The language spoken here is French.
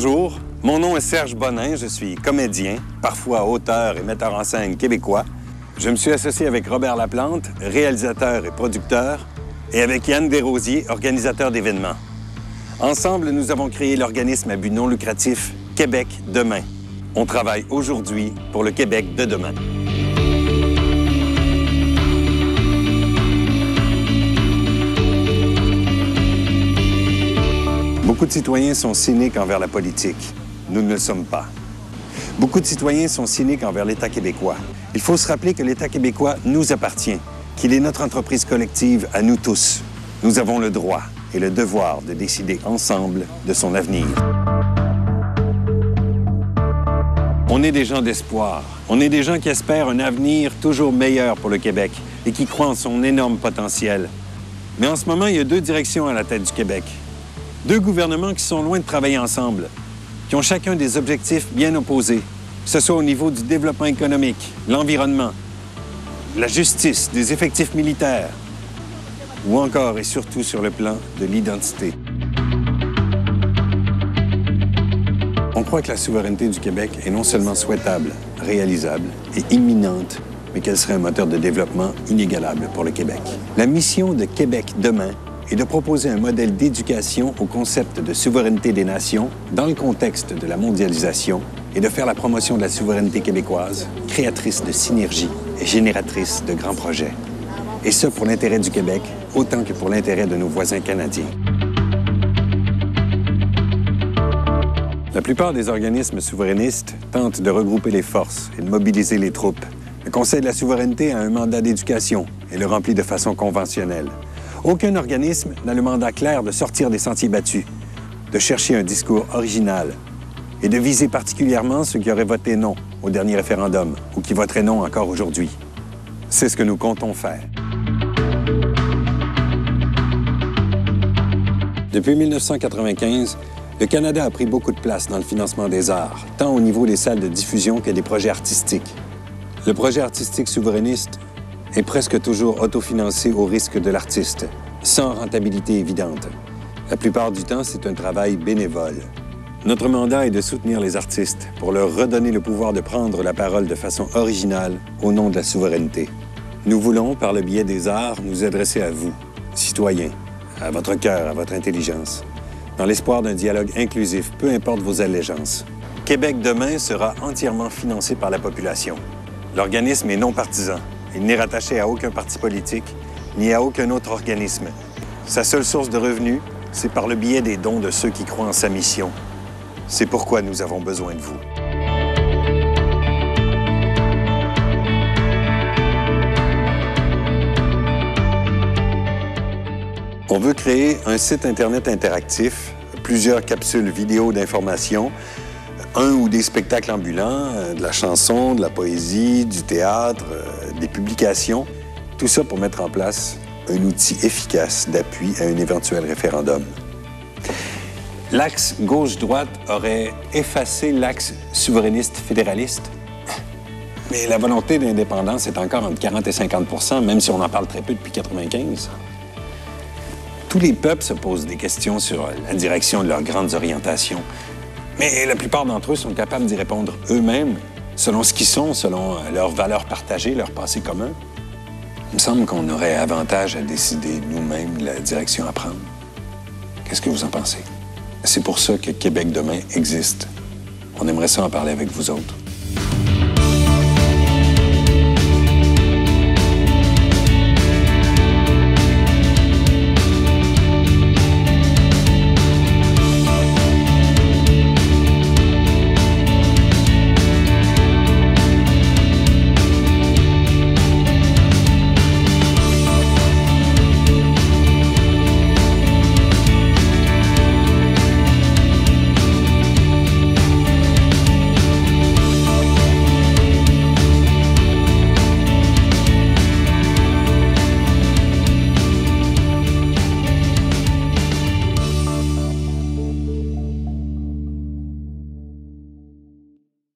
Bonjour, mon nom est Serge Bonin, je suis comédien, parfois auteur et metteur en scène québécois. Je me suis associé avec Robert Laplante, réalisateur et producteur, et avec Yann Desrosiers, organisateur d'événements. Ensemble, nous avons créé l'organisme à but non lucratif Québec Demain. On travaille aujourd'hui pour le Québec de demain. Beaucoup de citoyens sont cyniques envers la politique. Nous ne le sommes pas. Beaucoup de citoyens sont cyniques envers l'État québécois. Il faut se rappeler que l'État québécois nous appartient, qu'il est notre entreprise collective à nous tous. Nous avons le droit et le devoir de décider ensemble de son avenir. On est des gens d'espoir. On est des gens qui espèrent un avenir toujours meilleur pour le Québec et qui croient en son énorme potentiel. Mais en ce moment, il y a deux directions à la tête du Québec. Deux gouvernements qui sont loin de travailler ensemble, qui ont chacun des objectifs bien opposés, que ce soit au niveau du développement économique, l'environnement, la justice, des effectifs militaires, ou encore et surtout sur le plan de l'identité. On croit que la souveraineté du Québec est non seulement souhaitable, réalisable et imminente, mais qu'elle serait un moteur de développement inégalable pour le Québec. La mission de Québec Demain est de proposer un modèle d'éducation au concept de souveraineté des nations dans le contexte de la mondialisation et de faire la promotion de la souveraineté québécoise, créatrice de synergies et génératrice de grands projets. Et ce, pour l'intérêt du Québec, autant que pour l'intérêt de nos voisins canadiens. La plupart des organismes souverainistes tentent de regrouper les forces et de mobiliser les troupes. Le Conseil de la souveraineté a un mandat d'éducation et le remplit de façon conventionnelle. Aucun organisme n'a le mandat clair de sortir des sentiers battus, de chercher un discours original et de viser particulièrement ceux qui auraient voté non au dernier référendum ou qui voteraient non encore aujourd'hui. C'est ce que nous comptons faire. Depuis 1995, le Canada a pris beaucoup de place dans le financement des arts, tant au niveau des salles de diffusion que des projets artistiques. Le projet artistique souverainiste est presque toujours autofinancé au risque de l'artiste, sans rentabilité évidente. La plupart du temps, c'est un travail bénévole. Notre mandat est de soutenir les artistes pour leur redonner le pouvoir de prendre la parole de façon originale au nom de la souveraineté. Nous voulons, par le biais des arts, nous adresser à vous, citoyens, à votre cœur, à votre intelligence, dans l'espoir d'un dialogue inclusif, peu importe vos allégeances. Québec Demain sera entièrement financé par la population. L'organisme est non partisan. Il n'est rattaché à aucun parti politique, ni à aucun autre organisme. Sa seule source de revenus, c'est par le biais des dons de ceux qui croient en sa mission. C'est pourquoi nous avons besoin de vous. On veut créer un site Internet interactif, plusieurs capsules vidéo d'information, un ou des spectacles ambulants, de la chanson, de la poésie, du théâtre, des publications. Tout ça pour mettre en place un outil efficace d'appui à un éventuel référendum. L'axe gauche-droite aurait effacé l'axe souverainiste-fédéraliste. Mais la volonté d'indépendance est encore entre 40 et 50 %, même si on en parle très peu depuis 1995. Tous les peuples se posent des questions sur la direction de leurs grandes orientations. Mais la plupart d'entre eux sont capables d'y répondre eux-mêmes, selon ce qu'ils sont, selon leurs valeurs partagées, leur passé commun. Il me semble qu'on aurait avantage à décider nous-mêmes de la direction à prendre. Qu'est-ce que vous en pensez? C'est pour ça que Québec Demain existe. On aimerait ça en parler avec vous autres.